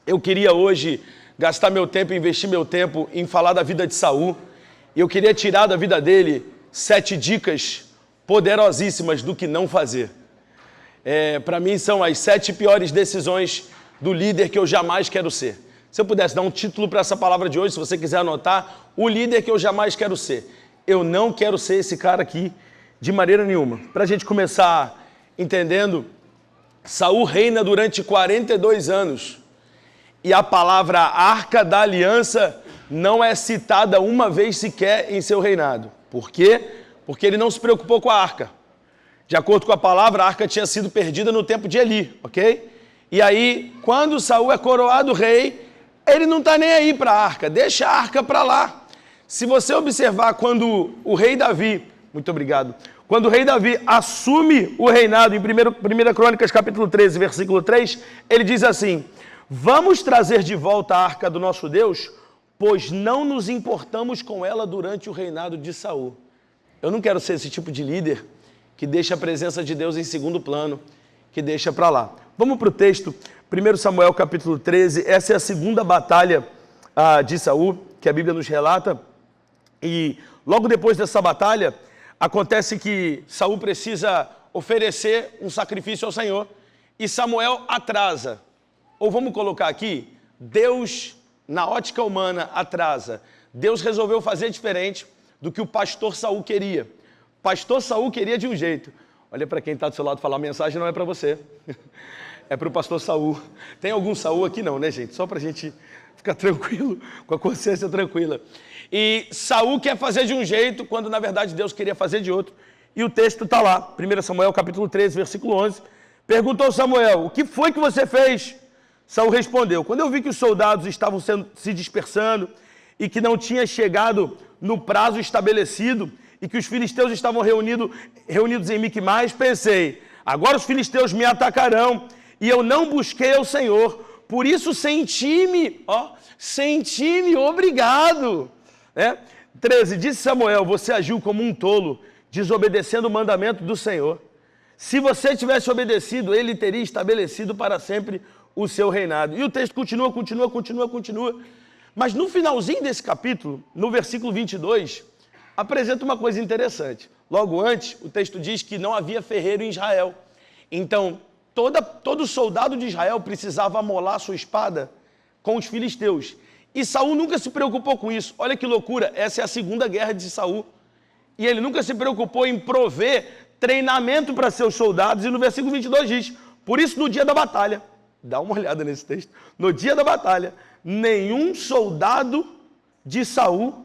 Eu queria hoje gastar meu tempo, investir meu tempo em falar da vida de Saul. E eu queria tirar da vida dele 7 dicas poderosíssimas do que não fazer. Para mim são as 7 piores decisões do líder que eu jamais quero ser. Se eu pudesse dar um título para essa palavra de hoje, se você quiser anotar, o líder que eu jamais quero ser. Eu não quero ser esse cara aqui de maneira nenhuma. Para a gente começar entendendo, Saul reina durante 42 anos. E a palavra Arca da Aliança não é citada uma vez sequer em seu reinado. Por quê? Porque ele não se preocupou com a arca. De acordo com a palavra, a arca tinha sido perdida no tempo de Eli, ok? E aí, quando Saul é coroado rei, ele não está nem aí para a arca, deixa a arca para lá. Se você observar quando o rei Davi, muito obrigado, quando o rei Davi assume o reinado em 1 Crônicas capítulo 13, versículo 3, ele diz assim: vamos trazer de volta a arca do nosso Deus, pois não nos importamos com ela durante o reinado de Saul. Eu não quero ser esse tipo de líder que deixa a presença de Deus em segundo plano, que deixa para lá. Vamos para o texto, 1 Samuel capítulo 13, essa é a segunda batalha de Saul, que a Bíblia nos relata, e logo depois dessa batalha, acontece que Saul precisa oferecer um sacrifício ao Senhor, e Samuel atrasa. Ou vamos colocar aqui, Deus, na ótica humana, atrasa. Deus resolveu fazer diferente do que o pastor Saul queria. O pastor Saul queria de um jeito. Olha para quem está do seu lado falar, a mensagem não é para você. É para o pastor Saul. Tem algum Saul aqui não, né, gente? Só para a gente ficar tranquilo, com a consciência tranquila. E Saul quer fazer de um jeito, quando na verdade Deus queria fazer de outro. E o texto está lá, 1 Samuel capítulo 13, versículo 11. Perguntou Samuel, o que foi que você fez? Saul respondeu, quando eu vi que os soldados estavam se dispersando e que não tinha chegado no prazo estabelecido e que os filisteus estavam reunidos em Miquimais, pensei, agora os filisteus me atacarão e eu não busquei ao Senhor, por isso senti-me obrigado. 13, disse Samuel, você agiu como um tolo, desobedecendo o mandamento do Senhor. Se você tivesse obedecido, ele teria estabelecido para sempre o seu reinado. E o texto continua. Mas no finalzinho desse capítulo, no versículo 22, apresenta uma coisa interessante. Logo antes, o texto diz que não havia ferreiro em Israel. Então, todo soldado de Israel precisava amolar sua espada com os filisteus. E Saul nunca se preocupou com isso. Olha que loucura, essa é a segunda guerra de Saul. E ele nunca se preocupou em prover treinamento para seus soldados. E no versículo 22 diz, por isso no dia da batalha, dá uma olhada nesse texto, no dia da batalha, nenhum soldado de Saul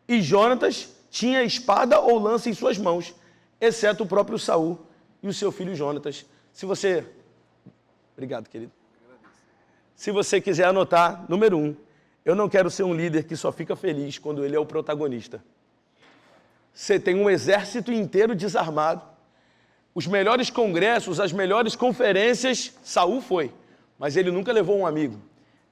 e Jonatas tinha espada ou lança em suas mãos, exceto o próprio Saul e o seu filho Jonatas. Obrigado, querido. Se você quiser anotar, número 1, eu não quero ser um líder que só fica feliz quando ele é o protagonista. Você tem um exército inteiro desarmado, os melhores congressos, as melhores conferências, Saul foi, mas ele nunca levou um amigo.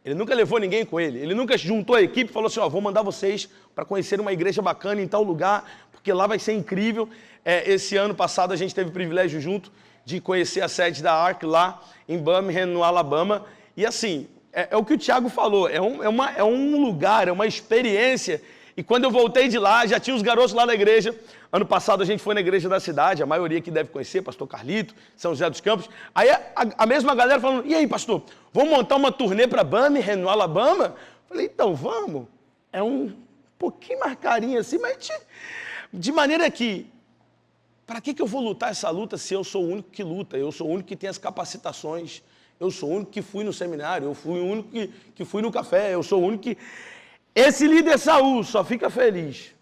Ele nunca levou ninguém com ele. Ele nunca juntou a equipe e falou assim, vou mandar vocês para conhecer uma igreja bacana em tal lugar, porque lá vai ser incrível. Esse ano passado a gente teve o privilégio junto de conhecer a sede da ARC lá em Birmingham, no Alabama. E assim, é o que o Tiago falou, é um lugar, é uma experiência. E quando eu voltei de lá, já tinha os garotos lá na igreja. Ano passado a gente foi na igreja da cidade, a maioria que deve conhecer, pastor Carlito, São José dos Campos. Aí a mesma galera falando, e aí pastor, vamos montar uma turnê para Birmingham, no Alabama? Falei, então vamos. É um pouquinho mais carinho assim, mas de maneira que, para que eu vou lutar essa luta se eu sou o único que luta, eu sou o único que tem as capacitações, eu sou o único que fui no seminário, eu fui o único que fui no café, eu sou o único que... Esse líder Saul só fica feliz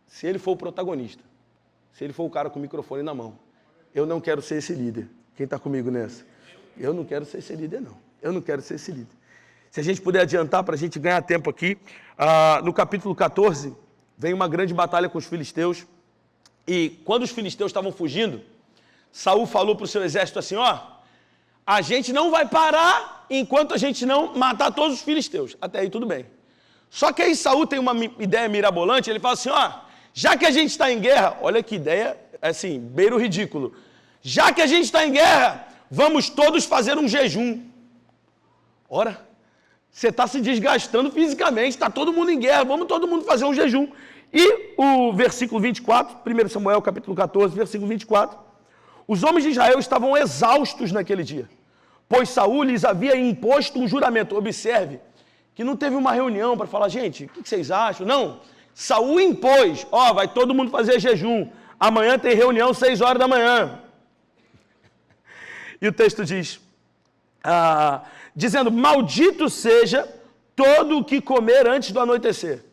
se ele for o protagonista, se ele for o cara com o microfone na mão. Eu não quero ser esse líder. Quem está comigo nessa? Eu não quero ser esse líder, não. Eu não quero ser esse líder. Se a gente puder adiantar para a gente ganhar tempo aqui, no capítulo 14, vem uma grande batalha com os filisteus. E quando os filisteus estavam fugindo, Saul falou para o seu exército assim, a gente não vai parar enquanto a gente não matar todos os filisteus. Até aí tudo bem. Só que aí Saul tem uma ideia mirabolante, ele fala assim, já que a gente está em guerra, olha que ideia, assim, beira o ridículo. Já que a gente está em guerra, vamos todos fazer um jejum. Ora, Você está se desgastando fisicamente, está todo mundo em guerra, vamos todo mundo fazer um jejum. E o versículo 24, 1 Samuel capítulo 14, versículo 24, os homens de Israel estavam exaustos naquele dia, pois Saul lhes havia imposto um juramento. Observe que não teve uma reunião para falar, gente, o que vocês acham? Não, Saul impôs, vai todo mundo fazer jejum, amanhã tem reunião 6 horas da manhã. E o texto diz, dizendo, maldito seja todo o que comer antes do anoitecer,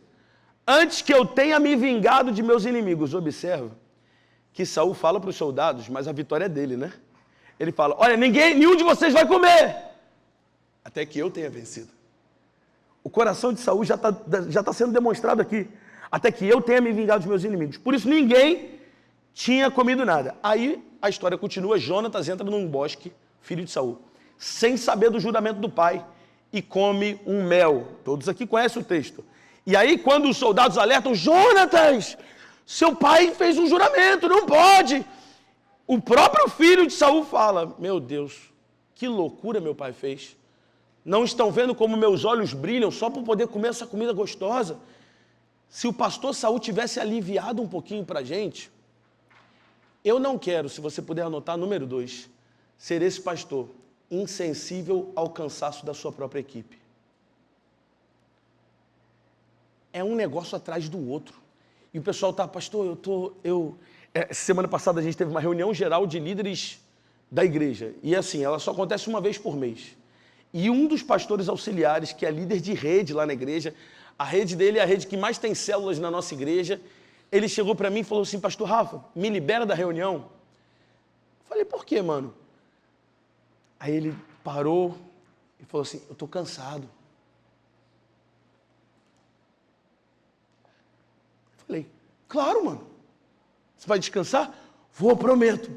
antes que eu tenha me vingado de meus inimigos. Observa que Saul fala para os soldados, mas a vitória é dele, né? Ele fala, olha, nenhum de vocês vai comer, até que eu tenha vencido. O coração de Saul já está sendo demonstrado aqui, até que eu tenha me vingado dos meus inimigos. Por isso ninguém tinha comido nada. Aí a história continua, Jonatas entra num bosque, filho de Saul, sem saber do juramento do pai, e come um mel. Todos aqui conhecem o texto. E aí quando os soldados alertam, Jonatas, seu pai fez um juramento, não pode. O próprio filho de Saul fala, meu Deus, que loucura meu pai fez. Não estão vendo como meus olhos brilham só por poder comer essa comida gostosa? Se o pastor Saul tivesse aliviado um pouquinho para a gente, eu não quero, se você puder anotar, número 2, ser esse pastor insensível ao cansaço da sua própria equipe. É um negócio atrás do outro. E o pessoal tá, pastor, semana passada a gente teve uma reunião geral de líderes da igreja. E assim, ela só acontece uma vez por mês. E um dos pastores auxiliares, que é líder de rede lá na igreja, a rede dele é a rede que mais tem células na nossa igreja, ele chegou para mim e falou assim, pastor Rafa, me libera da reunião. Falei, por quê, mano? Aí ele parou e falou assim, eu estou cansado. Falei, claro, mano. Você vai descansar? Vou, prometo.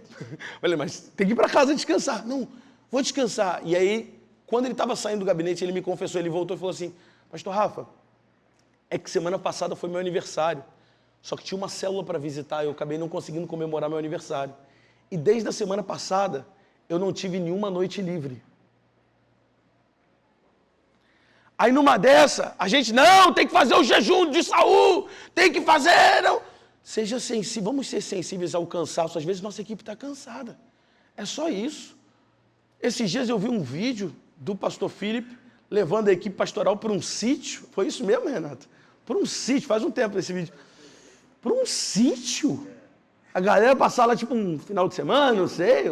Falei, mas tem que ir para casa descansar. Não, vou descansar. E aí, quando ele estava saindo do gabinete, ele me confessou, ele voltou e falou assim, pastor Rafa, é que semana passada foi meu aniversário, só que tinha uma célula para visitar, eu acabei não conseguindo comemorar meu aniversário. E desde a semana passada, eu não tive nenhuma noite livre. Aí numa dessa, a gente, não, tem que fazer o jejum de Saul, tem que fazer, não. Seja sensível, vamos ser sensíveis ao cansaço, às vezes nossa equipe está cansada. É só isso. Esses dias eu vi um vídeo do pastor Felipe levando a equipe pastoral para um sítio. Foi isso mesmo, Renato? Para um sítio, faz um tempo esse vídeo. Para um sítio? A galera passar lá tipo um final de semana, não sei,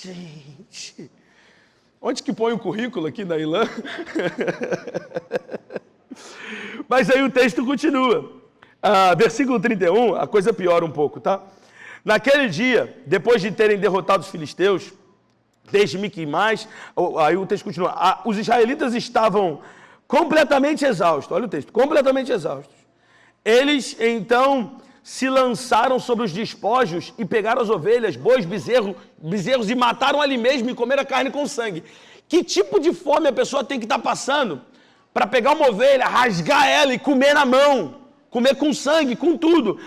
Gente, onde que põe o currículo aqui da Ilan? Mas aí o texto continua. Versículo 31, a coisa piora um pouco, tá? Naquele dia, depois de terem derrotado os filisteus, desde Miquimais, aí o texto continua, os israelitas estavam completamente exaustos, olha o texto, completamente exaustos. Eles, então, se lançaram sobre os despojos e pegaram as ovelhas, bois, bezerros e mataram ali mesmo e comeram a carne com sangue. Que tipo de fome a pessoa tem que estar passando para pegar uma ovelha, rasgar ela e comer na mão, comer com sangue, com tudo?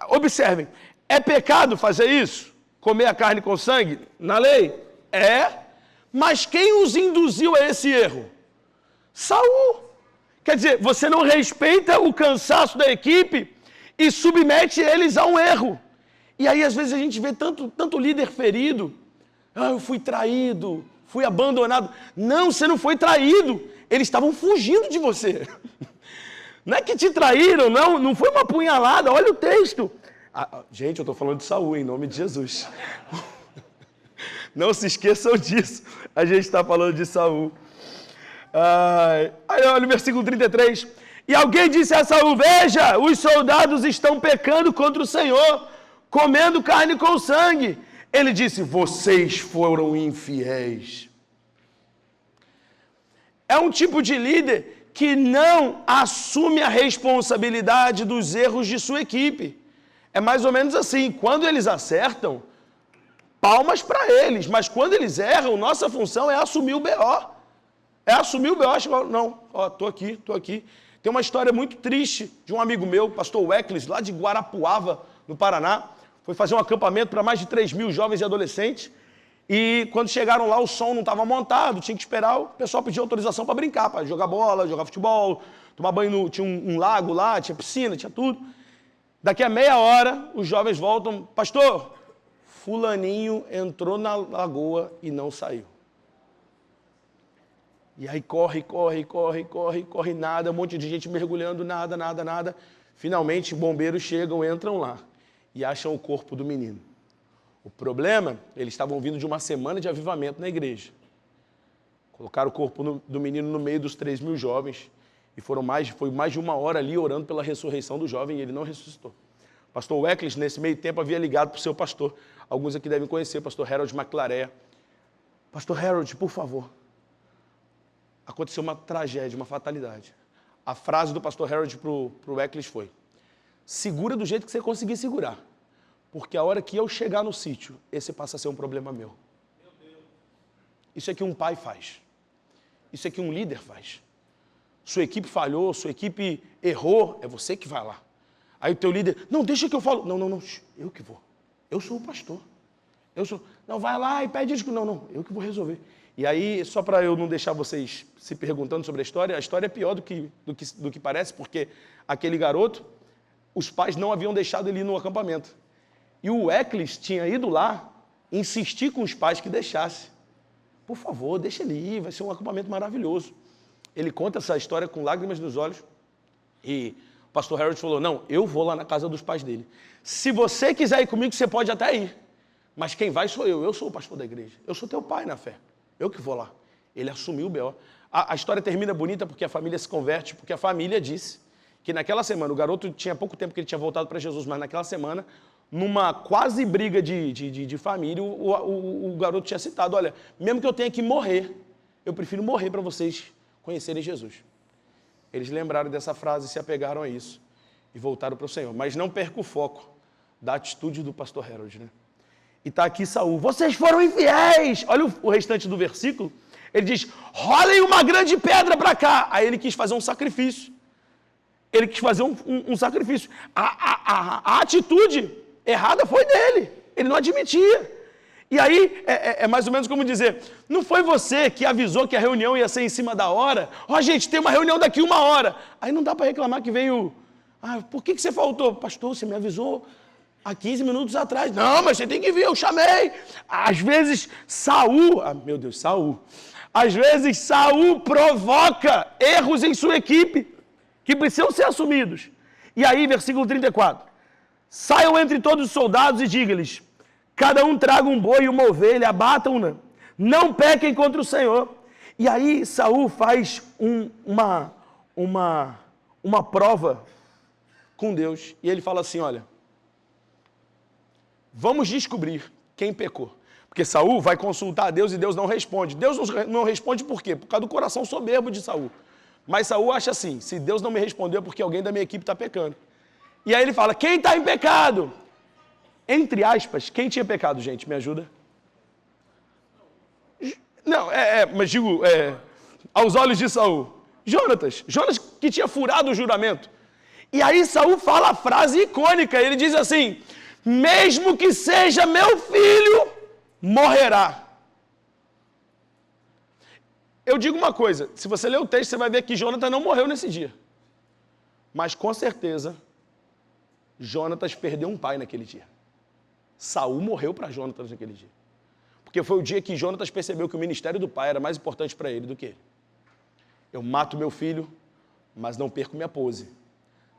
Observem, é pecado fazer isso? Comer a carne com sangue? Na lei? É, mas quem os induziu a esse erro? Saul. Quer dizer, você não respeita o cansaço da equipe e submete eles a um erro. E aí, às vezes, a gente vê tanto líder ferido. Eu fui traído, fui abandonado. Não, você não foi traído. Eles estavam fugindo de você. Não é que te traíram, não foi uma punhalada. Olha o texto. Gente, eu estou falando de Saul, em nome de Jesus. Não se esqueçam disso. A gente está falando de Saul. Aí olha o versículo 33. E alguém disse a Saul, veja, os soldados estão pecando contra o Senhor, comendo carne com sangue. Ele disse, vocês foram infiéis. É um tipo de líder que não assume a responsabilidade dos erros de sua equipe. É mais ou menos assim, quando eles acertam, palmas para eles, mas quando eles erram, nossa função é assumir o BO. É assumir o BO, não, tô aqui. Tem uma história muito triste de um amigo meu, pastor Weckles, lá de Guarapuava, no Paraná, foi fazer um acampamento para mais de 3.000 jovens e adolescentes, E quando chegaram lá, o som não estava montado, tinha que esperar, o pessoal pediu autorização para brincar, para jogar bola, jogar futebol, tomar banho, tinha um lago lá, tinha piscina, tinha tudo. Daqui a meia hora, os jovens voltam, pastor, fulaninho entrou na lagoa e não saiu. E aí corre, nada, um monte de gente mergulhando, nada. Finalmente, bombeiros chegam, entram lá e acham o corpo do menino. O problema, eles estavam vindo de uma semana de avivamento na igreja. Colocaram o corpo do menino no meio dos 3.000 jovens e foi mais de uma hora ali orando pela ressurreição do jovem e ele não ressuscitou. O pastor Weckles, nesse meio tempo, havia ligado para o seu pastor. Alguns aqui devem conhecer, o pastor Harold McClarea. Pastor Harold, por favor. Aconteceu uma tragédia, uma fatalidade. A frase do pastor Harold para o Weckles foi: segura do jeito que você conseguir segurar. Porque a hora que eu chegar no sítio, esse passa a ser um problema meu. Isso é que um pai faz. Isso é que um líder faz. Sua equipe falhou, sua equipe errou, é você que vai lá. Aí o teu líder, não, deixa que eu falo. Não, eu que vou. Eu sou o pastor. Não, vai lá e pede isso. Não, eu que vou resolver. E aí, só para eu não deixar vocês se perguntando sobre a história é pior do que parece, porque aquele garoto, os pais não haviam deixado ele ir no acampamento. E o Weckles tinha ido lá insistir com os pais que deixasse. Por favor, deixa ele ir, vai ser um acampamento maravilhoso. Ele conta essa história com lágrimas nos olhos. E o pastor Harold falou, não, eu vou lá na casa dos pais dele. Se você quiser ir comigo, você pode até ir. Mas quem vai sou eu sou o pastor da igreja. Eu sou teu pai na fé. Eu que vou lá. Ele assumiu o B.O. A história termina bonita porque a família se converte, porque a família disse que naquela semana, o garoto tinha pouco tempo que ele tinha voltado para Jesus, mas naquela semana, numa quase briga de família, o garoto tinha citado, olha, mesmo que eu tenha que morrer, eu prefiro morrer para vocês conhecerem Jesus. Eles lembraram dessa frase, se apegaram a isso e voltaram para o Senhor. Mas não perca o foco da atitude do pastor Harold, né? E está aqui Saul, vocês foram infiéis! Olha o restante do versículo, ele diz, rolem uma grande pedra para cá. Aí ele quis fazer um sacrifício. Ele quis fazer um sacrifício. A atitude errada foi dele. Ele não admitia. E aí, é mais ou menos como dizer, não foi você que avisou que a reunião ia ser em cima da hora? Gente, tem uma reunião daqui 1 hora. Aí não dá para reclamar que veio... por que você faltou? Pastor, você me avisou há 15 minutos atrás. Não, mas você tem que vir, eu chamei. Às vezes, Saul... Saul. Às vezes, Saul provoca erros em sua equipe que precisam ser assumidos. E aí, versículo 34. Saiam entre todos os soldados e diga-lhes, cada um traga um boi e uma ovelha, abatam-na, não pequem contra o Senhor. E aí, Saul faz uma prova com Deus. E ele fala assim, olha, vamos descobrir quem pecou. Porque Saul vai consultar a Deus e Deus não responde. Deus não responde por quê? Por causa do coração soberbo de Saul. Mas Saul acha assim, se Deus não me respondeu é porque alguém da minha equipe está pecando. E aí ele fala, quem está em pecado? Entre aspas, quem tinha pecado, gente? Me ajuda? Não, mas digo, aos olhos de Saul. Jonatas que tinha furado o juramento. E aí Saul fala a frase icônica, ele diz assim, mesmo que seja meu filho, morrerá. Eu digo uma coisa, se você ler o texto, você vai ver que Jonatas não morreu nesse dia. Mas com certeza, Jonatas perdeu um pai naquele dia. Saul morreu para Jonatas naquele dia. Porque foi o dia que Jonatas percebeu que o ministério do pai era mais importante para ele do que ele. Eu mato meu filho, mas não perco minha pose.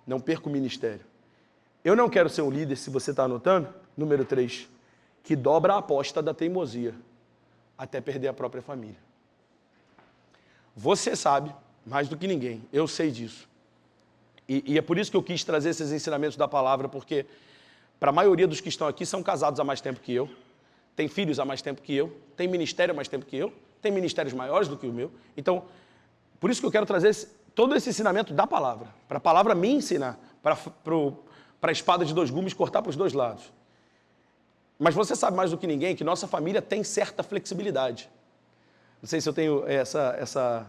Não perco o ministério. Eu não quero ser um líder, se você está anotando, número 3, que dobra a aposta da teimosia até perder a própria família. Você sabe, mais do que ninguém, eu sei disso. E é por isso que eu quis trazer esses ensinamentos da palavra, porque para a maioria dos que estão aqui são casados há mais tempo que eu, têm filhos há mais tempo que eu, têm ministério há mais tempo que eu, têm ministérios maiores do que o meu. Então, por isso que eu quero trazer todo esse ensinamento da palavra, para a palavra me ensinar, para a espada de 2 gumes cortar para os 2 lados. Mas você sabe mais do que ninguém que nossa família tem certa flexibilidade. Não sei se eu tenho essa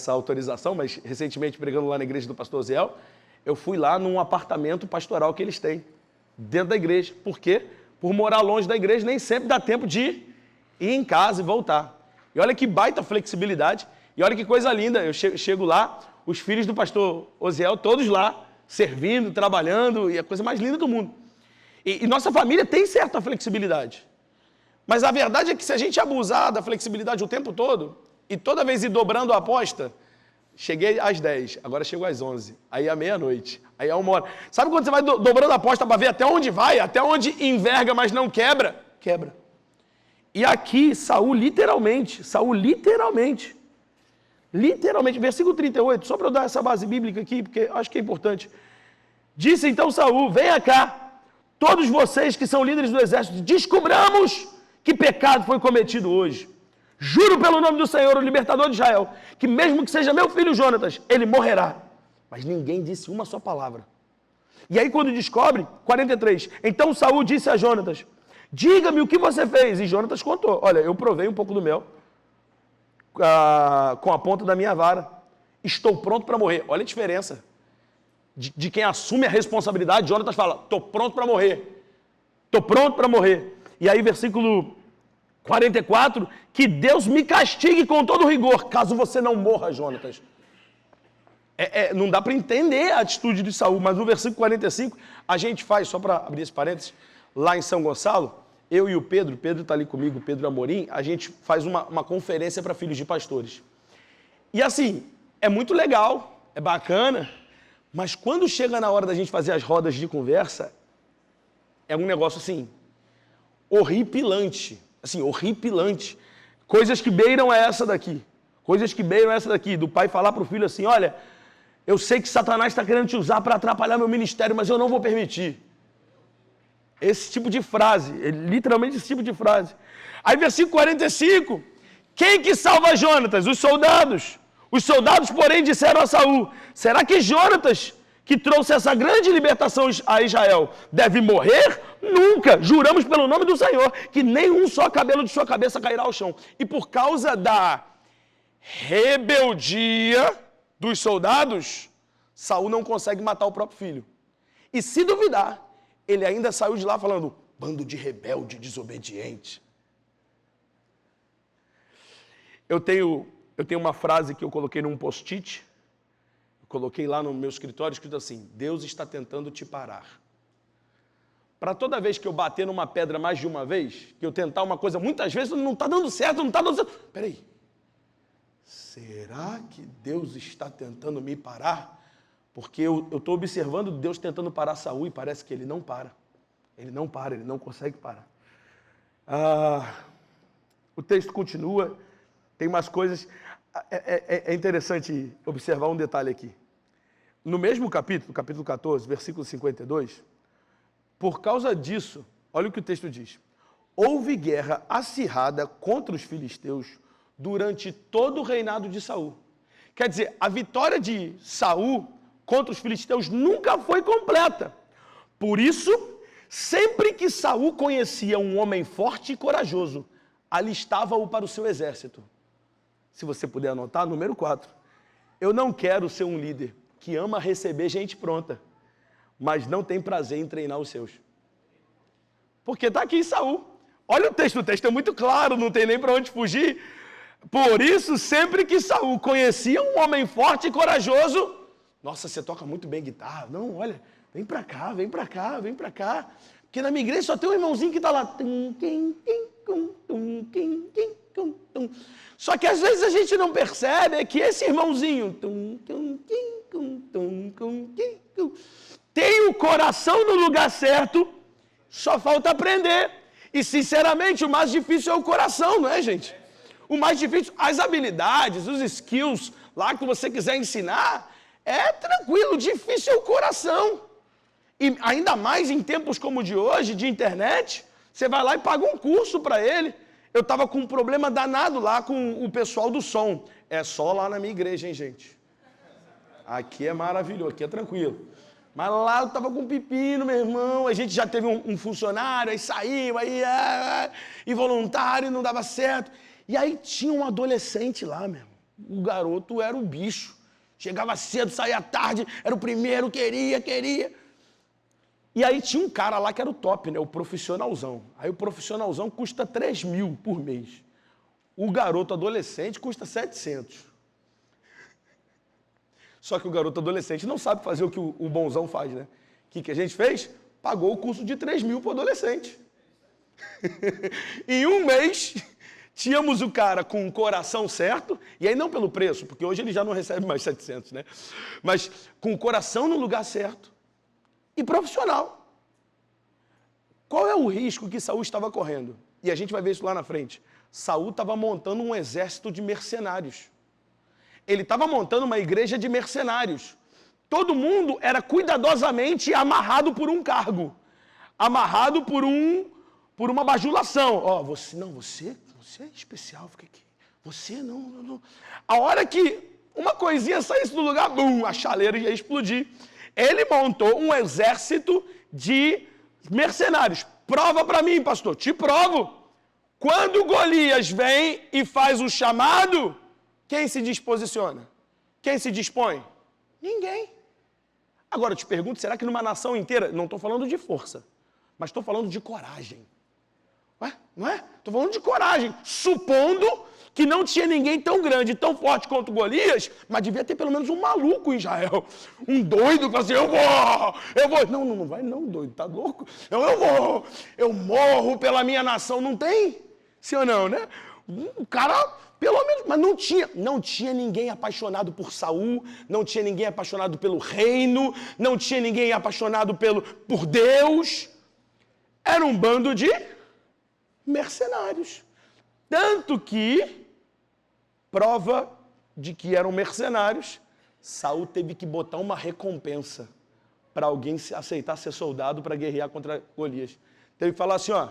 autorização, mas recentemente, pregando lá na igreja do pastor Ziel, eu fui lá num apartamento pastoral que eles têm, dentro da igreja. Por quê? por morar longe da igreja, nem sempre dá tempo de ir em casa e voltar. E olha que baita flexibilidade. E olha que coisa linda. Eu chego lá, os filhos do pastor Osiel, todos lá, servindo, trabalhando, e a coisa mais linda do mundo. E nossa família tem certa flexibilidade. Mas a verdade é que se a gente abusar da flexibilidade o tempo todo, e toda vez ir dobrando a aposta, cheguei às 10, agora chego às 11, aí à meia-noite, aí a 1 hora. Sabe quando você vai dobrando a aposta para ver até onde vai, até onde enverga, mas não quebra? Quebra. E aqui, Saul literalmente, versículo 38, só para eu dar essa base bíblica aqui, porque acho que é importante. Disse então Saul, venha cá, todos vocês que são líderes do exército, descobramos que pecado foi cometido hoje. Juro pelo nome do Senhor, o libertador de Israel, que mesmo que seja meu filho Jonatas, ele morrerá. Mas ninguém disse uma só palavra. E aí quando descobre, 43, então Saul disse a Jonatas, diga-me o que você fez. E Jonatas contou, olha, eu provei um pouco do mel com a ponta da minha vara. Estou pronto para morrer. Olha a diferença de quem assume a responsabilidade. Jonatas fala, estou pronto para morrer. Estou pronto para morrer. E aí, versículo 44, que Deus me castigue com todo rigor, caso você não morra, Jonatas. Não dá para entender a atitude de Saul, mas no versículo 45, a gente faz, só para abrir esse parênteses, lá em São Gonçalo, eu e o Pedro está ali comigo, Pedro Amorim, a gente faz uma conferência para filhos de pastores. E assim, é muito legal, é bacana, mas quando chega na hora da gente fazer as rodas de conversa, é um negócio assim, horripilante, coisas que beiram essa daqui, do pai falar para o filho assim, olha, eu sei que Satanás está querendo te usar para atrapalhar meu ministério, mas eu não vou permitir. Esse tipo de frase, literalmente esse tipo de frase. Aí versículo 45, quem que salva Jonatas? Os soldados. Os soldados, porém, disseram a Saul, será que Jonatas, que trouxe essa grande libertação a Israel, deve morrer? Nunca! Juramos pelo nome do Senhor que nenhum só cabelo de sua cabeça cairá ao chão. E por causa da rebeldia dos soldados, Saul não consegue matar o próprio filho. E se duvidar, ele ainda saiu de lá falando, bando de rebelde, desobediente. Eu tenho uma frase que eu coloquei num post-it, coloquei lá no meu escritório, escrito assim, Deus está tentando te parar. Para toda vez que eu bater numa pedra mais de uma vez, que eu tentar uma coisa, muitas vezes não está dando certo, Peraí, será que Deus está tentando me parar? Porque eu estou observando Deus tentando parar Saul e parece que ele não para. Ele não consegue parar. O texto continua, tem umas coisas... É interessante observar um detalhe aqui. No mesmo capítulo 14, versículo 52, por causa disso, olha o que o texto diz. Houve guerra acirrada contra os filisteus durante todo o reinado de Saul. Quer dizer, a vitória de Saul contra os filisteus nunca foi completa. Por isso, sempre que Saul conhecia um homem forte e corajoso, alistava-o para o seu exército. Se você puder anotar, número 4. Eu não quero ser um líder que ama receber gente pronta, mas não tem prazer em treinar os seus. Porque está aqui em Saul. Olha o texto é muito claro, não tem nem para onde fugir. Por isso, sempre que Saul conhecia um homem forte e corajoso, nossa, você toca muito bem guitarra. Não, olha, vem para cá. Porque na minha igreja só tem um irmãozinho que está lá. Só que às vezes a gente não percebe que esse irmãozinho tem o coração no lugar certo, só falta aprender. E sinceramente o mais difícil é o coração, não é, gente? O mais difícil, as habilidades, os skills lá que você quiser ensinar, é tranquilo, difícil é o coração. E ainda mais em tempos como o de hoje, de internet, você vai lá e paga um curso para ele. Eu estava com um problema danado lá com o pessoal do som. É só lá na minha igreja, hein, gente? Aqui é maravilhoso, aqui é tranquilo. Mas lá eu estava com um pepino, meu irmão. A gente já teve um funcionário, aí saiu, e voluntário, não dava certo. E aí tinha um adolescente lá, meu. O garoto era um bicho. Chegava cedo, saía tarde, era o primeiro, queria. E aí tinha um cara lá que era o top, né? O profissionalzão. Aí o profissionalzão custa 3 mil por mês. O garoto adolescente custa 700. Só que o garoto adolescente não sabe fazer o que o bonzão faz, né? O que a gente fez? Pagou o curso de 3 mil para o adolescente. Em um mês, tínhamos o cara com o coração certo, e aí não pelo preço, porque hoje ele já não recebe mais 700, né? Mas com o coração no lugar certo e profissional. Qual é o risco que Saul estava correndo? E a gente vai ver isso lá na frente. Saul estava montando um exército de mercenários. Ele estava montando uma igreja de mercenários. Todo mundo era cuidadosamente amarrado por um cargo. Amarrado por uma bajulação. Ó, você é especial, fica aqui. Você não. A hora que uma coisinha saísse do lugar, bum, a chaleira ia explodir. Ele montou um exército de mercenários. Prova para mim, pastor. Te provo. Quando Golias vem e faz o chamado, quem se disposiciona? Quem se dispõe? Ninguém. Agora eu te pergunto, será que numa nação inteira, não estou falando de força, mas estou falando de coragem. Ué? Não é? Estou falando de coragem. Supondo que não tinha ninguém tão grande, tão forte quanto Golias, mas devia ter pelo menos um maluco em Israel. Um doido que fala assim, eu vou. Não vai não, doido, tá louco? Eu morro pela minha nação. Não tem? Sim ou não, né? O cara, pelo menos, mas não tinha ninguém apaixonado por Saul, não tinha ninguém apaixonado pelo reino, não tinha ninguém apaixonado por Deus. Era um bando de mercenários. Tanto que, prova de que eram mercenários, Saul teve que botar uma recompensa para alguém aceitar ser soldado para guerrear contra Golias. Teve que falar assim, ó,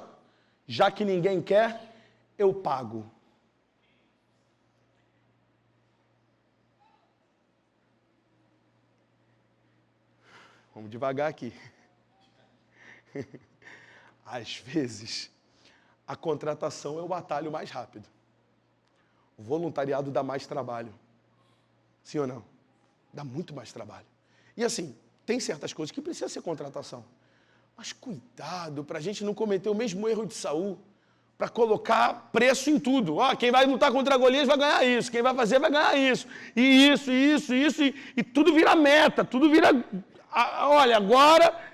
já que ninguém quer, eu pago. Vamos devagar aqui. Às vezes, a contratação é o atalho mais rápido. O voluntariado dá mais trabalho. Sim ou não? Dá muito mais trabalho. E assim, tem certas coisas que precisam ser contratação. Mas cuidado para a gente não cometer o mesmo erro de Saul, para colocar preço em tudo. Ó, quem vai lutar contra Golias vai ganhar isso, quem vai fazer vai ganhar isso. E isso, e tudo vira meta, tudo vira... Olha, agora...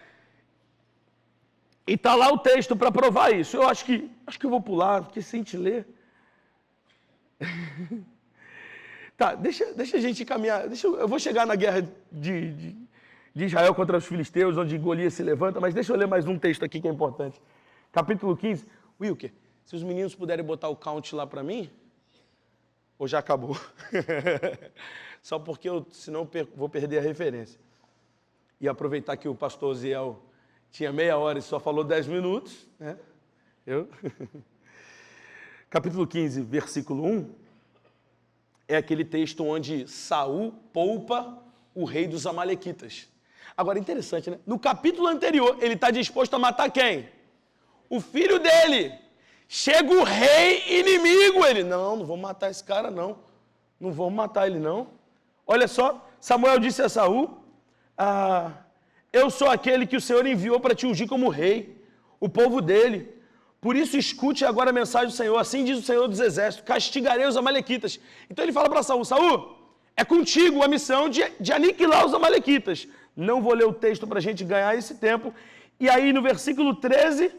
E está lá o texto para provar isso. Eu acho que eu vou pular, porque sem te ler... Tá, deixa a gente caminhar. Eu vou chegar na guerra de Israel contra os filisteus, onde Golias se levanta, mas deixa eu ler mais um texto aqui que é importante. Capítulo 15. Wilker, se os meninos puderem botar o count lá para mim, ou já acabou? Só porque senão eu vou perder a referência. E aproveitar que o pastor Ziel tinha meia hora e só falou 10 minutos, né? Capítulo 15, versículo 1, é aquele texto onde Saul poupa o rei dos amalequitas. Agora, interessante, né? No capítulo anterior, ele está disposto a matar quem? O filho dele. Chega o rei inimigo, ele, não vou matar esse cara, não. Não vou matar ele, não. Olha só, Samuel disse a Saul, eu sou aquele que o Senhor enviou para te ungir como rei, o povo dele. Por isso escute agora a mensagem do Senhor, assim diz o Senhor dos Exércitos, castigarei os amalequitas. Então ele fala para Saul, Saul, é contigo a missão de aniquilar os amalequitas. Não vou ler o texto para a gente ganhar esse tempo. E aí no versículo 13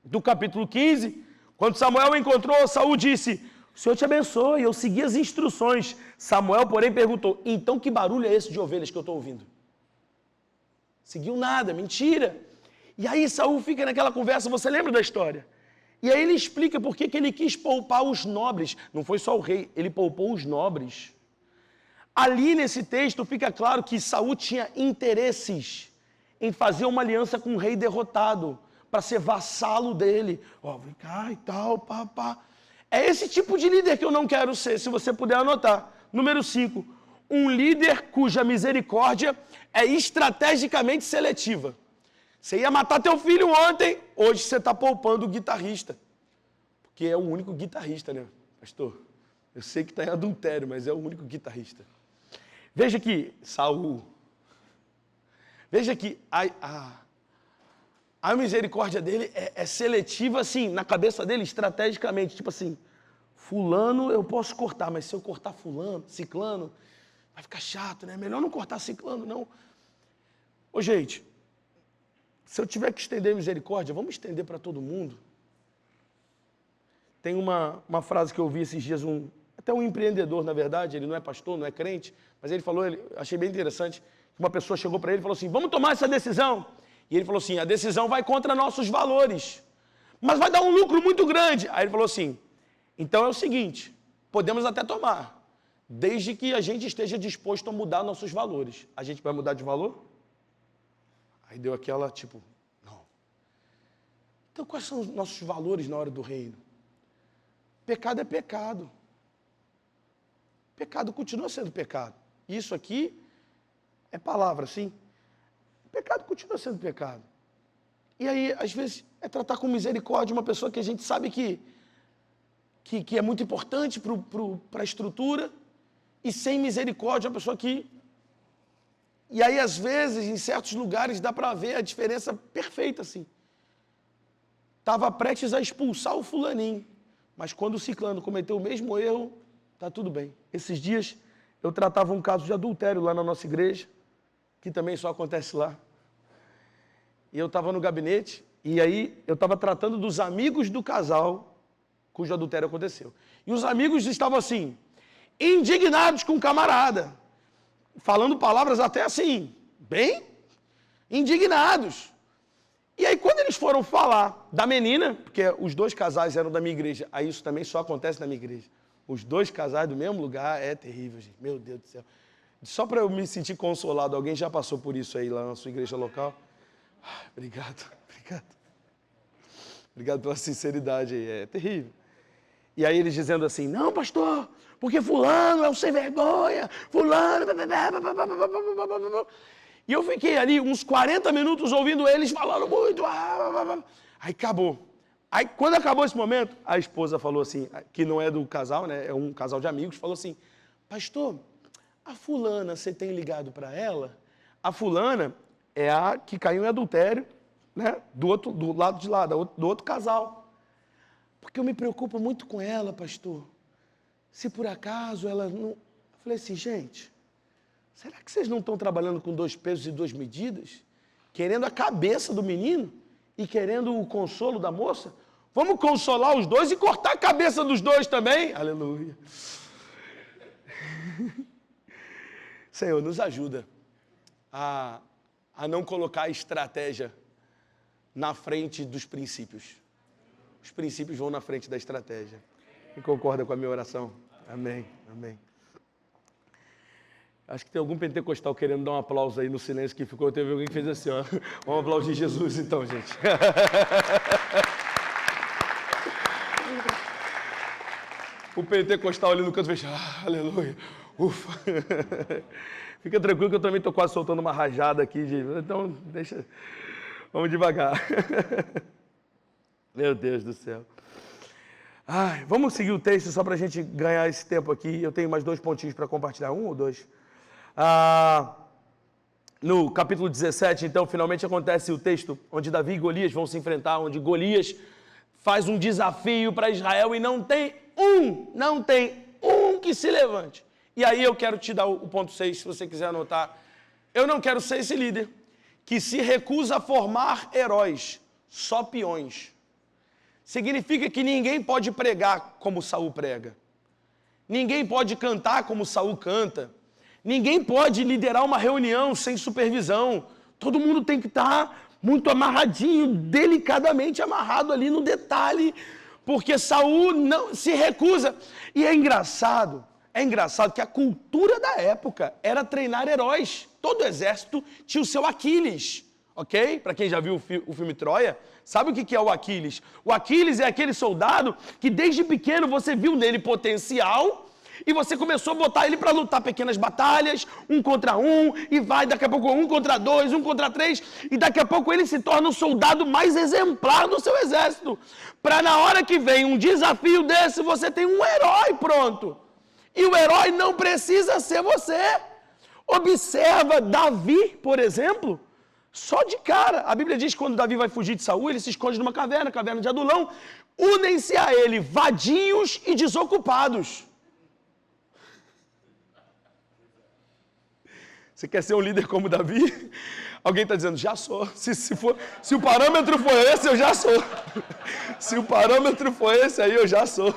do capítulo 15, quando Samuel encontrou, Saul disse, o Senhor te abençoe, eu segui as instruções. Samuel, porém, perguntou, então que barulho é esse de ovelhas que eu estou ouvindo? Seguiu nada, mentira. E aí Saul fica naquela conversa, você lembra da história? E aí ele explica por que ele quis poupar os nobres. Não foi só o rei, ele poupou os nobres. Ali nesse texto fica claro que Saul tinha interesses em fazer uma aliança com um rei derrotado, para ser vassalo dele. Ó, vem cá e tal, pá. É esse tipo de líder que eu não quero ser, se você puder anotar. Número 5. Um líder cuja misericórdia é estrategicamente seletiva. Você ia matar teu filho ontem, hoje você está poupando o guitarrista. Porque é o único guitarrista, né, pastor? Eu sei que está em adultério, mas é o único guitarrista. Veja que Saul. Veja que a misericórdia dele é seletiva, assim, na cabeça dele, estrategicamente. Tipo assim, fulano eu posso cortar, mas se eu cortar fulano, ciclano, vai ficar chato, né? Melhor não cortar ciclano, não. Ô, gente, se eu tiver que estender misericórdia, vamos estender para todo mundo. Tem uma frase que eu ouvi esses dias, até um empreendedor, na verdade, ele não é pastor, não é crente, mas ele falou, achei bem interessante, uma pessoa chegou para ele e falou assim, vamos tomar essa decisão. E ele falou assim, a decisão vai contra nossos valores, mas vai dar um lucro muito grande. Aí ele falou assim, então é o seguinte, podemos até tomar, desde que a gente esteja disposto a mudar nossos valores. A gente vai mudar de valor? Aí deu aquela, tipo, não. Então quais são os nossos valores na hora do reino? Pecado é pecado. Pecado continua sendo pecado. Isso aqui é palavra, sim. Pecado continua sendo pecado. E aí, às vezes, é tratar com misericórdia uma pessoa que a gente sabe que é muito importante para a estrutura, e sem misericórdia uma pessoa que... E aí, às vezes, em certos lugares, dá para ver a diferença perfeita, assim. Estava prestes a expulsar o fulaninho, mas quando o ciclano cometeu o mesmo erro, tá tudo bem. Esses dias, eu tratava um caso de adultério lá na nossa igreja, que também só acontece lá. E eu estava no gabinete, e aí eu estava tratando dos amigos do casal cujo adultério aconteceu. E os amigos estavam assim, indignados com o camarada, falando palavras até assim, bem indignados. E aí quando eles foram falar da menina, porque os dois casais eram da minha igreja, aí isso também só acontece na minha igreja. Os dois casais do mesmo lugar é terrível, gente. Meu Deus do céu. Só para eu me sentir consolado, alguém já passou por isso aí lá na sua igreja local? Obrigado. Obrigado pela sinceridade aí, é terrível. E aí eles dizendo assim, não, pastor, porque fulano é um sem vergonha, fulano... E eu fiquei ali uns 40 minutos ouvindo eles falando muito. Aí acabou. Aí quando acabou esse momento, a esposa falou assim, que não é do casal, né, é um casal de amigos, falou assim, pastor, a fulana, você tem ligado para ela? A fulana é a que caiu em adultério, né, do lado de lá, do outro casal. Porque eu me preocupo muito com ela, pastor. Se por acaso ela não... Eu falei assim, gente, será que vocês não estão trabalhando com 2 pesos e 2 medidas? Querendo a cabeça do menino e querendo o consolo da moça? Vamos consolar os dois e cortar a cabeça dos dois também? Aleluia. Senhor, nos ajuda a não colocar a estratégia na frente dos princípios. Os princípios vão na frente da estratégia. Quem concorda com a minha oração? Amém, amém. Acho que tem algum pentecostal querendo dar um aplauso aí no silêncio que ficou. Teve alguém que fez assim, ó. Vamos aplaudir Jesus então, gente. O pentecostal ali no canto fez, aleluia, ufa. Fica tranquilo que eu também estou quase soltando uma rajada aqui. Então, deixa, vamos devagar. Meu Deus do céu. Vamos seguir o texto só para a gente ganhar esse tempo aqui. Eu tenho mais 2 pontinhos para compartilhar, 1 ou 2? No capítulo 17, então, finalmente acontece o texto onde Davi e Golias vão se enfrentar, onde Golias faz um desafio para Israel e não tem um que se levante. E aí eu quero te dar o ponto 6, se você quiser anotar. Eu não quero ser esse líder que se recusa a formar heróis, só peões. Significa que ninguém pode pregar como Saul prega. Ninguém pode cantar como Saul canta. Ninguém pode liderar uma reunião sem supervisão. Todo mundo tem que estar muito amarradinho, delicadamente amarrado ali no detalhe, porque Saul não se recusa. E é engraçado que a cultura da época era treinar heróis. Todo exército tinha o seu Aquiles, ok? Para quem já viu o filme Troia, sabe o que é o Aquiles? O Aquiles é aquele soldado que desde pequeno você viu nele potencial e você começou a botar ele para lutar pequenas batalhas, 1 contra 1, e vai daqui a pouco 1 contra 2, 1 contra 3, e daqui a pouco ele se torna o soldado mais exemplar do seu exército. Para na hora que vem um desafio desse, você tem um herói pronto. E o herói não precisa ser você. Observa Davi, por exemplo. Só de cara. A Bíblia diz que quando Davi vai fugir de Saul, ele se esconde numa caverna de Adulão. Unem-se a ele vadios e desocupados. Você quer ser um líder como Davi? Alguém está dizendo, já sou. Se o parâmetro for esse, eu já sou. Se o parâmetro for esse, aí eu já sou.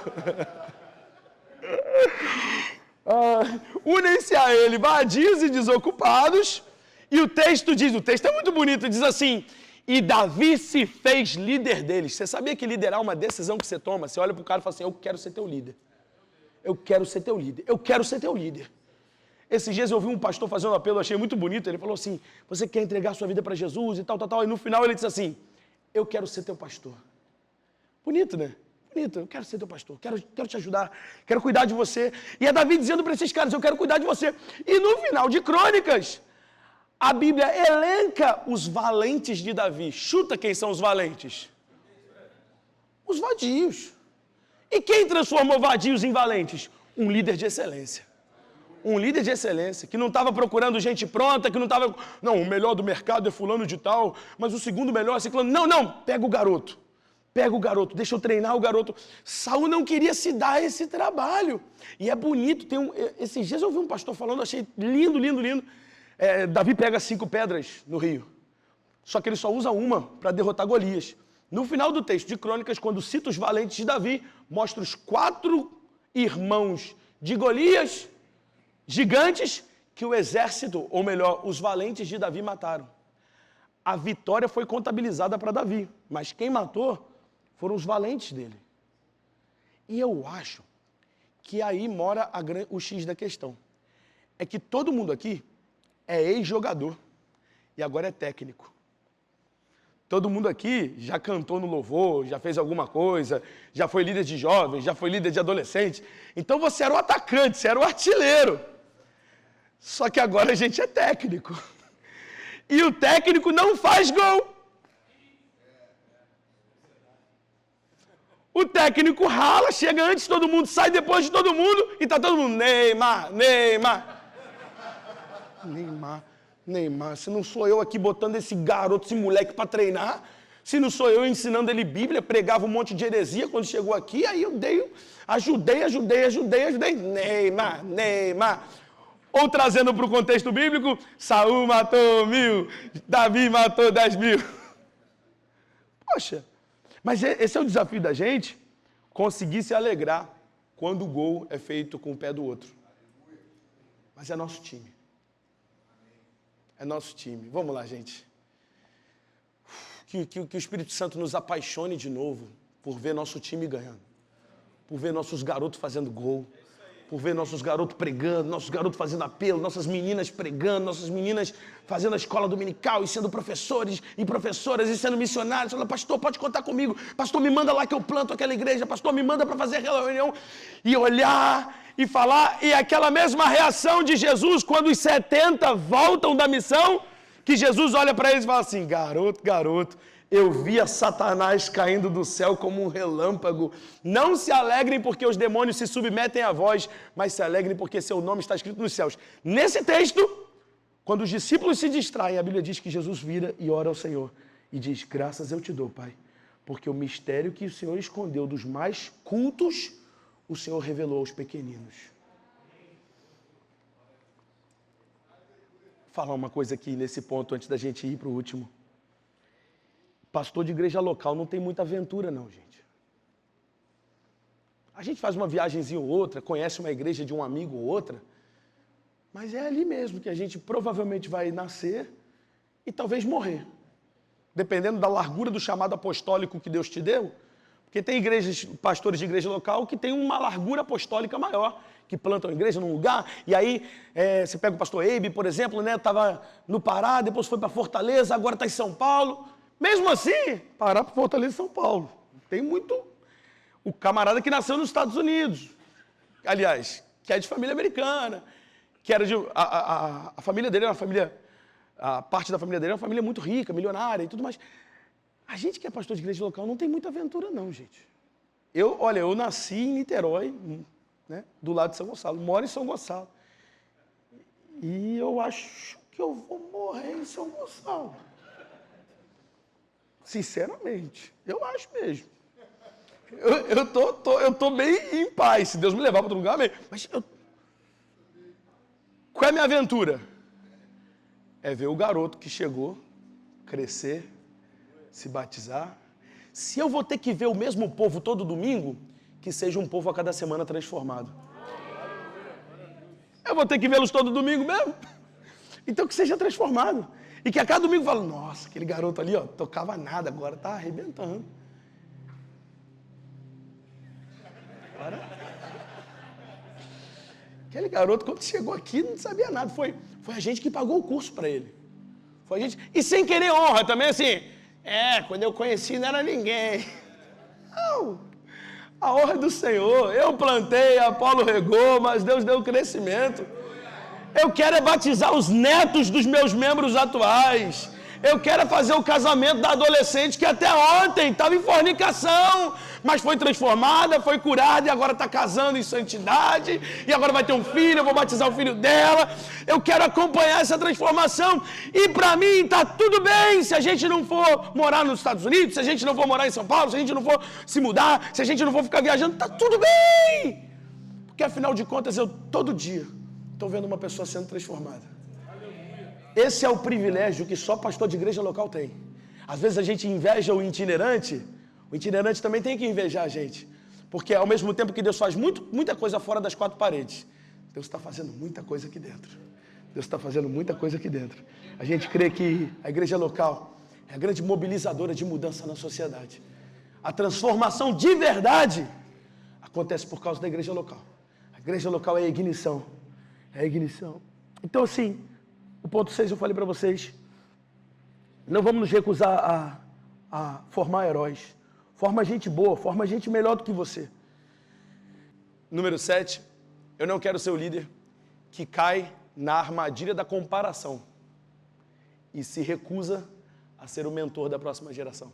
Unem-se a ele vadios e desocupados. E o texto é muito bonito, diz assim, e Davi se fez líder deles. Você sabia que liderar é uma decisão que você toma? Você olha para o cara e fala assim, eu quero ser teu líder. Eu quero ser teu líder. Eu quero ser teu líder. Esses dias eu vi um pastor fazendo um apelo, eu achei muito bonito. Ele falou assim, você quer entregar sua vida para Jesus e tal. E no final ele disse assim, eu quero ser teu pastor. Bonito, né? Bonito, eu quero ser teu pastor, quero te ajudar, quero cuidar de você. E é Davi dizendo para esses caras, eu quero cuidar de você. E no final de Crônicas, a Bíblia elenca os valentes de Davi. Chuta quem são os valentes? Os vadios. E quem transformou vadios em valentes? Um líder de excelência. Um líder de excelência, que não estava procurando gente pronta, que não estava... Não, o melhor do mercado é fulano de tal, mas o segundo melhor é ciclano. Não, pega o garoto. Pega o garoto, deixa eu treinar o garoto. Saul não queria se dar esse trabalho. E é bonito, esses dias eu vi um pastor falando, achei lindo. Davi pega 5 pedras no rio. Só que ele só usa uma para derrotar Golias. No final do texto de Crônicas, quando cita os valentes de Davi, mostra os 4 irmãos de Golias, gigantes, que o exército, ou melhor, os valentes de Davi mataram. A vitória foi contabilizada para Davi, mas quem matou foram os valentes dele. E eu acho que aí mora o X da questão. É que todo mundo aqui é ex-jogador e agora é técnico. Todo mundo aqui já cantou no louvor, já fez alguma coisa, já foi líder de jovens, já foi líder de adolescente. Então você era o atacante, você era o artilheiro. Só que agora a gente é técnico. E o técnico não faz gol. O técnico rala, chega antes de todo mundo, sai depois de todo mundo e tá todo mundo, Neymar. Neymar, se não sou eu aqui botando esse garoto, esse moleque para treinar, se não sou eu ensinando ele Bíblia, pregava um monte de heresia quando chegou aqui, aí eu ajudei, Neymar. Ou trazendo para o contexto bíblico, Saul matou 1000, Davi matou 10.000. Poxa, mas esse é o desafio da gente, conseguir se alegrar quando o gol é feito com o pé do outro. Mas é nosso time. É nosso time. Vamos lá, gente. Que o Espírito Santo nos apaixone de novo por ver nosso time ganhando. Por ver nossos garotos fazendo gol. Por ver nossos garotos pregando, nossos garotos fazendo apelo, nossas meninas pregando, nossas meninas fazendo a escola dominical e sendo professores e professoras e sendo missionários. Falando, pastor, pode contar comigo. Pastor, me manda lá que eu planto aquela igreja. Pastor, me manda para fazer aquela reunião. E olhar e falar. E aquela mesma reação de Jesus quando os 70 voltam da missão, que Jesus olha para eles e fala assim, garoto, eu via Satanás caindo do céu como um relâmpago. Não se alegrem porque os demônios se submetem a vós, mas se alegrem porque seu nome está escrito nos céus. Nesse texto, quando os discípulos se distraem, a Bíblia diz que Jesus vira e ora ao Senhor. E diz, graças eu te dou, Pai, porque o mistério que o Senhor escondeu dos mais cultos, o Senhor revelou aos pequeninos. Vou falar uma coisa aqui nesse ponto antes da gente ir para o último. Pastor de igreja local não tem muita aventura não, gente. A gente faz uma viagenzinha ou outra, conhece uma igreja de um amigo ou outra, mas é ali mesmo que a gente provavelmente vai nascer e talvez morrer. Dependendo da largura do chamado apostólico que Deus te deu, porque tem pastores de igreja local que tem uma largura apostólica maior, que plantam a igreja num lugar, e aí você pega o pastor Eibe, por exemplo, né, estava no Pará, depois foi para Fortaleza, agora está em São Paulo. Mesmo assim, Pará para Fortaleza e São Paulo. Tem muito... O camarada que nasceu nos Estados Unidos, aliás, que é de família americana, que era de... A família dele era uma família... A parte da família dele era uma família muito rica, milionária e tudo mais. A gente que é pastor de igreja local não tem muita aventura não, gente. Eu nasci em Niterói, né, do lado de São Gonçalo, moro em São Gonçalo. E eu acho que eu vou morrer em São Gonçalo. Sinceramente, eu acho mesmo. Eu tô bem em paz. Se Deus me levar para outro lugar, amém. Mas qual é a minha aventura? É ver o garoto que chegou, crescer, se batizar. Se eu vou ter que ver o mesmo povo todo domingo, que seja um povo a cada semana transformado. Eu vou ter que vê-los todo domingo mesmo? Então que seja transformado. E que a cada domingo fala, nossa, aquele garoto ali, ó, tocava nada, agora tá arrebentando. Agora... Aquele garoto, quando chegou aqui, não sabia nada. Foi a gente que pagou o curso para ele. Foi a gente... E sem querer honra também, assim. Quando eu conheci não era ninguém. Não. A honra é do Senhor. Eu plantei, Apolo regou, mas Deus deu crescimento. Eu quero é batizar os netos dos meus membros atuais. Eu quero é fazer o casamento da adolescente que até ontem estava em fornicação, mas foi transformada, foi curada e agora está casando em santidade. E agora vai ter um filho, eu vou batizar o filho dela. Eu quero acompanhar essa transformação. E para mim está tudo bem se a gente não for morar nos Estados Unidos, se a gente não for morar em São Paulo, se a gente não for se mudar, se a gente não for ficar viajando, está tudo bem. Porque afinal de contas eu todo dia estou vendo uma pessoa sendo transformada. Esse é o privilégio que só pastor de igreja local tem. Às vezes a gente inveja o itinerante também tem que invejar a gente. Porque ao mesmo tempo que Deus faz muita coisa fora das quatro paredes, Deus está fazendo muita coisa aqui dentro. Deus está fazendo muita coisa aqui dentro. A gente crê que a igreja local é a grande mobilizadora de mudança na sociedade. A transformação de verdade acontece por causa da igreja local. A igreja local é a ignição. É a ignição. Então assim... O ponto 6 eu falei para vocês, não vamos nos recusar a formar heróis. Forma gente boa, forma gente melhor do que você. Número 7, eu não quero ser o líder que cai na armadilha da comparação e se recusa a ser o mentor da próxima geração.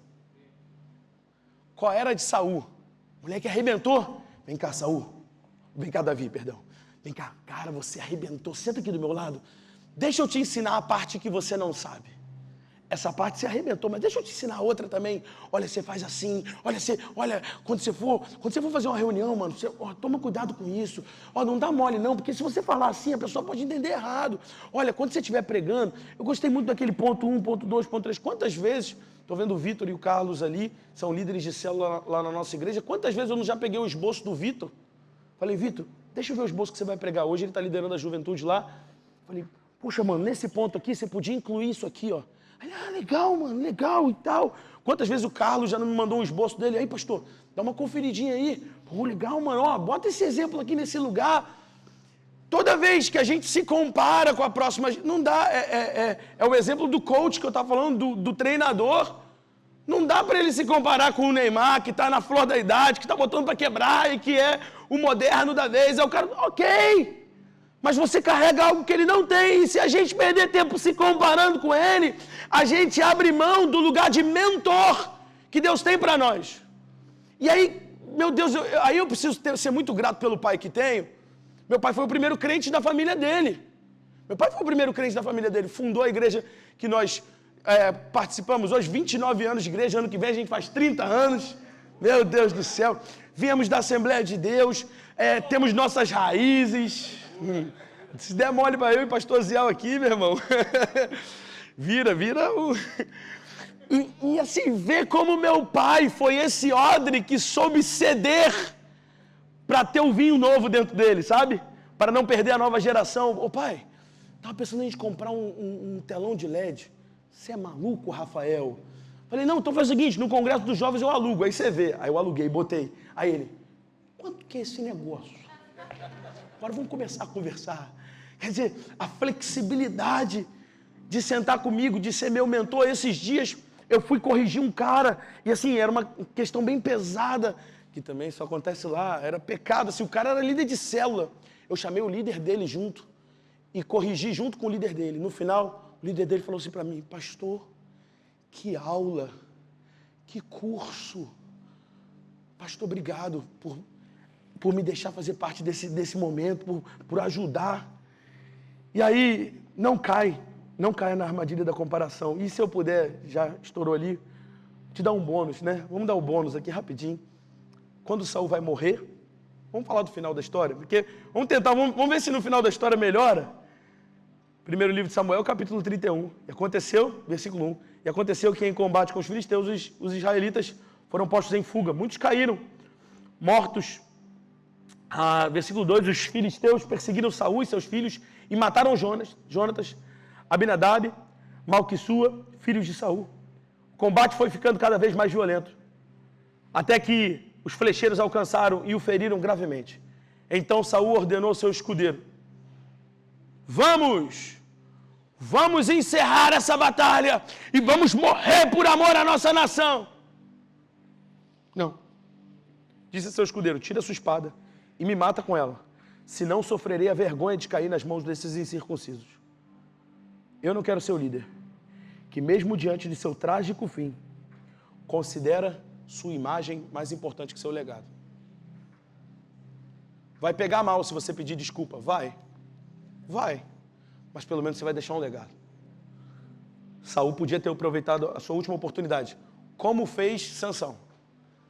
Qual era de Saul? Moleque arrebentou? Vem cá, Saul. Vem cá, Davi, perdão. Vem cá, cara, você arrebentou, senta aqui do meu lado. Deixa eu te ensinar a parte que você não sabe. Essa parte você arrebentou, mas deixa eu te ensinar a outra também. Olha, você faz assim. Olha, quando você for fazer uma reunião, mano, toma cuidado com isso. Não dá mole não, porque se você falar assim, a pessoa pode entender errado. Olha, quando você estiver pregando, eu gostei muito daquele ponto 1, ponto 2, ponto 3. Quantas vezes, estou vendo o Vitor e o Carlos ali, são líderes de célula lá na nossa igreja. Quantas vezes eu não já peguei o esboço do Vitor? Falei, Vitor, deixa eu ver o esboço que você vai pregar hoje. Ele está liderando a juventude lá. Falei, puxa, mano, nesse ponto aqui, você podia incluir isso aqui, ó. Aí, legal, mano, legal e tal. Quantas vezes o Carlos já não me mandou um esboço dele? Aí, pastor, dá uma conferidinha aí. Pô, legal, mano, ó, bota esse exemplo aqui nesse lugar. Toda vez que a gente se compara com a próxima, não dá, é o exemplo do coach que eu estava falando, do treinador. Não dá para ele se comparar com o Neymar, que está na flor da idade, que está botando para quebrar e que é o moderno da vez. É o cara, ok. Mas você carrega algo que ele não tem. E se a gente perder tempo se comparando com ele, a gente abre mão do lugar de mentor que Deus tem para nós. E aí, meu Deus, aí eu preciso ser muito grato pelo pai que tenho. Meu pai foi o primeiro crente da família dele. Meu pai foi o primeiro crente da família dele. Fundou a igreja que nós participamos hoje, 29 anos de igreja. Ano que vem a gente faz 30 anos. Meu Deus do céu. Viemos da Assembleia de Deus. Temos nossas raízes. Se der mole para eu e pastor Ziel aqui, meu irmão, vira o... E assim, ver como meu pai foi esse odre que soube ceder para ter um vinho novo dentro dele, sabe? Para não perder a nova geração. Ô pai, estava pensando em a gente comprar um telão de LED. Você é maluco, Rafael? Falei, não, então faz o seguinte, no Congresso dos Jovens eu alugo, aí você vê. Aí eu aluguei, botei. Aí ele, quanto que é esse negócio? Agora vamos começar a conversar. Quer dizer, a flexibilidade de sentar comigo, de ser meu mentor. Esses dias eu fui corrigir um cara, e assim, era uma questão bem pesada, que também só acontece lá, era pecado. Assim, o cara era líder de célula. Eu chamei o líder dele junto e corrigi junto com o líder dele. No final, o líder dele falou assim para mim, pastor, que aula, que curso. Pastor, obrigado por me deixar fazer parte desse momento, por ajudar. E aí, não caia na armadilha da comparação. E se eu puder, já estourou ali, te dar um bônus, né? Vamos dar o bônus aqui rapidinho. Quando Saul vai morrer, vamos falar do final da história, porque vamos ver se no final da história melhora. Primeiro livro de Samuel, capítulo 31. E aconteceu, versículo 1, e aconteceu que em combate com os filisteus, os israelitas foram postos em fuga. Muitos caíram, mortos. Versículo 2, os filisteus perseguiram Saul e seus filhos e mataram Jonatas, Abinadab, Malquissua, filhos de Saul. O combate foi ficando cada vez mais violento, até que os flecheiros alcançaram e o feriram gravemente. Então Saul ordenou ao seu escudeiro: Vamos encerrar essa batalha e vamos morrer por amor à nossa nação. Não. Disse ao seu escudeiro: tira a sua espada e me mata com ela, senão sofrerei a vergonha de cair nas mãos desses incircuncisos. Eu não quero ser o líder que, mesmo diante de seu trágico fim, considera sua imagem mais importante que seu legado. Vai pegar mal se você pedir desculpa, vai, mas pelo menos você vai deixar um legado. Saul podia ter aproveitado a sua última oportunidade, como fez Sansão.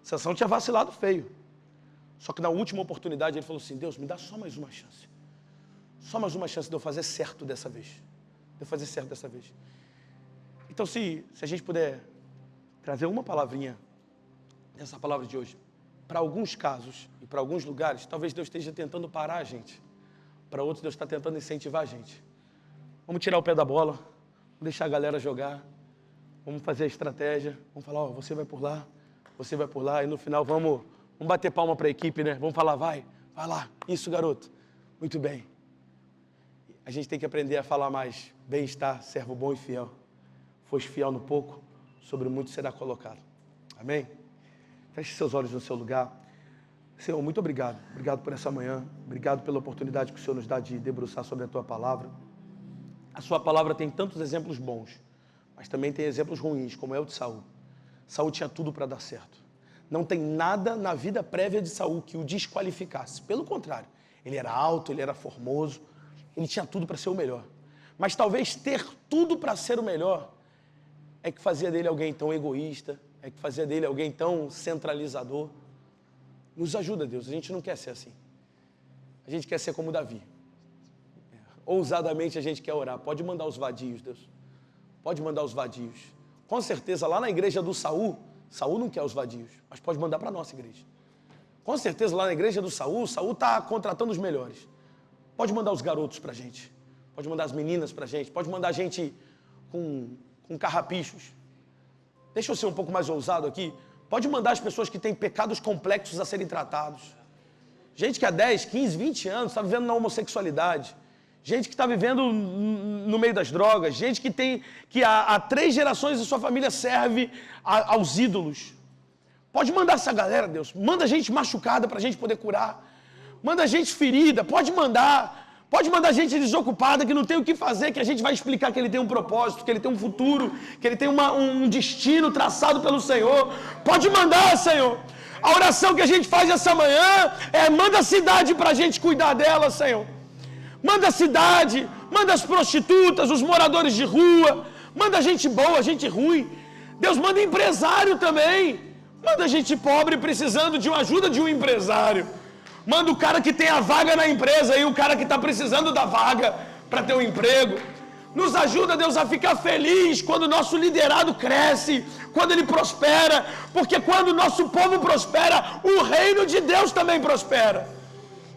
Sansão tinha vacilado feio, só que na última oportunidade ele falou assim: Deus, me dá só mais uma chance, de eu fazer certo dessa vez, Então se a gente puder trazer uma palavrinha dessa palavra de hoje, para alguns casos e para alguns lugares, talvez Deus esteja tentando parar a gente, para outros Deus está tentando incentivar a gente. Vamos tirar o pé da bola, vamos deixar a galera jogar, vamos fazer a estratégia, vamos falar: você vai por lá, e no final vamos bater palma para a equipe, né? Vamos falar: vai lá, isso, garoto, muito bem. A gente tem que aprender a falar mais: bem-estar, servo bom e fiel. Foste fiel no pouco, sobre o muito será colocado. Amém? Feche seus olhos no seu lugar. Senhor, muito obrigado. Obrigado por essa manhã. Obrigado pela oportunidade que o Senhor nos dá de debruçar sobre a Tua palavra. A Sua palavra tem tantos exemplos bons, mas também tem exemplos ruins, como é o de Saul. Saul tinha tudo para dar certo. Não tem nada na vida prévia de Saul que o desqualificasse. Pelo contrário, ele era alto, ele era formoso, ele tinha tudo para ser o melhor. Mas talvez ter tudo para ser o melhor é que fazia dele alguém tão egoísta, é que fazia dele alguém tão centralizador. Nos ajuda, Deus, a gente não quer ser assim. A gente quer ser como Davi. Ousadamente a gente quer orar. Pode mandar os vadios, Deus. Pode mandar os vadios. Com certeza, lá na igreja do Saul não quer os vadios, mas pode mandar para a nossa igreja. Com certeza, lá na igreja do Saul está contratando os melhores. Pode mandar os garotos para a gente. Pode mandar as meninas para a gente. Pode mandar gente com carrapichos. Deixa eu ser um pouco mais ousado aqui. Pode mandar as pessoas que têm pecados complexos a serem tratados. Gente que há 10, 15, 20 anos está vivendo na homossexualidade. Gente que está vivendo no meio das drogas. Gente que há 3 gerações da sua família serve aos ídolos. Pode mandar essa galera, Deus. Manda gente machucada para a gente poder curar. Manda gente ferida. Pode mandar gente desocupada que não tem o que fazer, que a gente vai explicar que ele tem um propósito, que ele tem um futuro, que ele tem um destino traçado pelo Senhor. Pode mandar, Senhor. A oração que a gente faz essa manhã manda a cidade para a gente cuidar dela, Senhor. Manda a cidade, manda as prostitutas, os moradores de rua, manda gente boa, gente ruim. Deus, manda empresário também. Manda gente pobre precisando de uma ajuda de um empresário. Manda o cara que tem a vaga na empresa e o cara que está precisando da vaga para ter um emprego. Nos ajuda, Deus, a ficar feliz quando o nosso liderado cresce, quando ele prospera, porque quando o nosso povo prospera, o reino de Deus também prospera.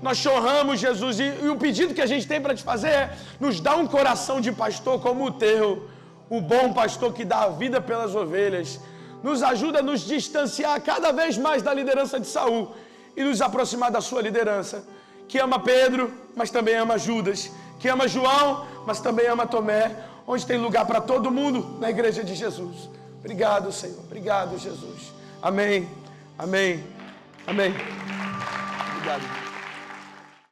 Nós choramos, Jesus, e o pedido que a gente tem para te fazer é: nos dá um coração de pastor como o teu, o bom pastor que dá a vida pelas ovelhas. Nos ajuda a nos distanciar cada vez mais da liderança de Saul e nos aproximar da sua liderança, que ama Pedro, mas também ama Judas, que ama João, mas também ama Tomé, onde tem lugar para todo mundo na igreja de Jesus. Obrigado, Senhor. Obrigado, Jesus. Amém. Amém. Amém. Obrigado.